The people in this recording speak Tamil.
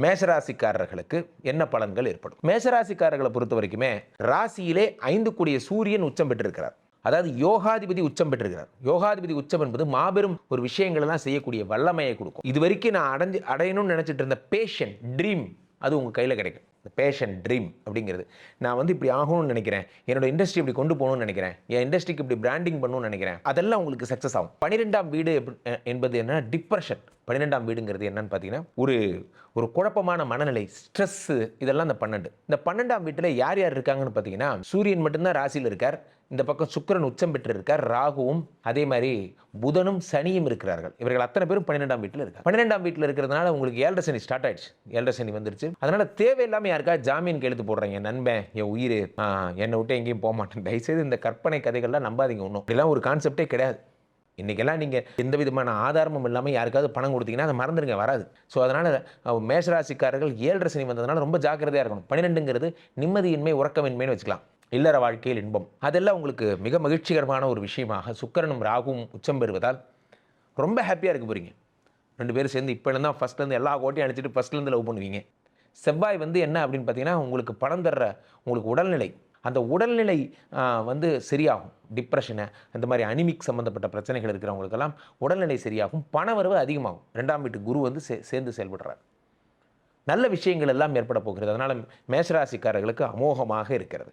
மேஷராசிக்காரர்களுக்கு என்ன பலன்கள் ஏற்படும்? மேஷராசிக்காரர்களை பொறுத்த வரைக்குமே ராசியிலே 5 கூடிய சூரியன் உச்சம் பெற்றிருக்கிறார். அதாவது யோகாதிபதி உச்சம் பெற்றிருக்கிறார். யோகாதிபதி உச்சம் என்பது மாபெரும் ஒரு விஷயங்கள் எல்லாம் செய்யக்கூடிய வல்லமையை கொடுக்கும். இது வரைக்கும் நான் அடையணும்னு நினைச்சிட்டு இருந்த பேஷன் ட்ரீம் அது உங்க கையில் கிடைக்கும். இந்த பேஷன் ட்ரீம் அப்படிங்கிறது நான் வந்து இப்படி ஆகணும்னு நினைக்கிறேன், என்னோட இண்டஸ்ட்ரி இப்படி கொண்டு போகணும்னு நினைக்கிறேன், என் இண்டஸ்ட்ரிக்கு இப்படி பிராண்டிங் பண்ணணும்னு நினைக்கிறேன், அதெல்லாம் உங்களுக்கு சக்ஸஸ் ஆகும். 12ஆம் வீடு என்பது என்ன? டிப்ரெஷன். 12ஆம் வீடுங்கிறது என்னன்னு பார்த்தீங்கன்னா ஒரு ஒரு குழப்பமான மனநிலை, ஸ்ட்ரெஸ், இதெல்லாம் இந்த 12. இந்த 12ஆம் வீட்டில் யார் யார் இருக்காங்கன்னு பார்த்தீங்கன்னா சூரியன் மட்டும்தான் ராசியில் இருக்கார். இந்த பக்கம் சுக்கிரன் உச்சம் பெற்று இருக்கார், ராகுவும் அதே மாதிரி புதனும் சனியும் இருக்கிறார்கள். இவர்கள் அத்தனை பேரும் 12ஆம் வீட்டில் இருக்காங்க. 12ஆம் வீட்டில் இருக்கிறதுனால உங்களுக்கு 7.5 சனி ஸ்டார்ட் ஆயிடுச்சு. 7.5 சனி வந்துருச்சு. அதனால தேவையில்லாமல் யாருக்கா ஜாமீன் கையெழுத்து போடுறாங்க, என் நண்பன், என் உயிர், என்னை விட்டு எங்கேயும் போக மாட்டேன். தயவுசெய்து இந்த கற்பனை கதைகள்லாம் நம்பாதீங்க. ஒன்றும் இதெல்லாம் ஒரு கான்செப்டே கிடையாது. இன்றைக்கெல்லாம் நீங்கள் எந்த விதமான ஆதாரமும் இல்லாமல் யாருக்காவது பணம் கொடுத்தீங்கன்னா அதை மறந்துடுங்க, வராது. ஸோ அதனால் மேஷராசிக்காரர்கள் 7.5 சனி வந்ததுனால ரொம்ப ஜாக்கிரதையாக இருக்கணும். 12ங்கிறது நிம்மதியின்மை, உறக்கமின்மைன்னு வச்சுக்கலாம். இல்லற வாழ்க்கையில் இன்பம், அதெல்லாம் உங்களுக்கு மிக மகிழ்ச்சிகரமான ஒரு விஷயமாக சுக்கிரனும் ராகுவும் உச்சம் பெறுவதால் ரொம்ப ஹாப்பியாக இருக்க போகிறீங்க. 2 பேரும் சேர்ந்து இப்போ தான் ஃபஸ்ட்லேருந்து எல்லா கோட்டையும் அடிச்சுட்டு ஃபஸ்ட்லேருந்து லவ் பண்ணுவீங்க. செவ்வாய் வந்து என்ன அப்படின்னு பார்த்தீங்கன்னா உங்களுக்கு பணம் தர்ற உங்களுக்கு உடல்நிலை, அந்த உடல்நிலை வந்து சரியாகும். டிப்ரெஷனு, அந்த மாதிரி அனிமிக் சம்மந்தப்பட்ட பிரச்சனைகள் இருக்கிறவங்களுக்கெல்லாம் உடல்நிலை சரியாகும். பணவரவு அதிகமாகும். 2ஆம் வீட்டு குரு வந்து சேர்ந்து செயல்படுறார். நல்ல விஷயங்கள் எல்லாம் ஏற்பட போகிறது. அதனால் மேஷராசிக்காரர்களுக்கு அமோகமாக இருக்கிறது.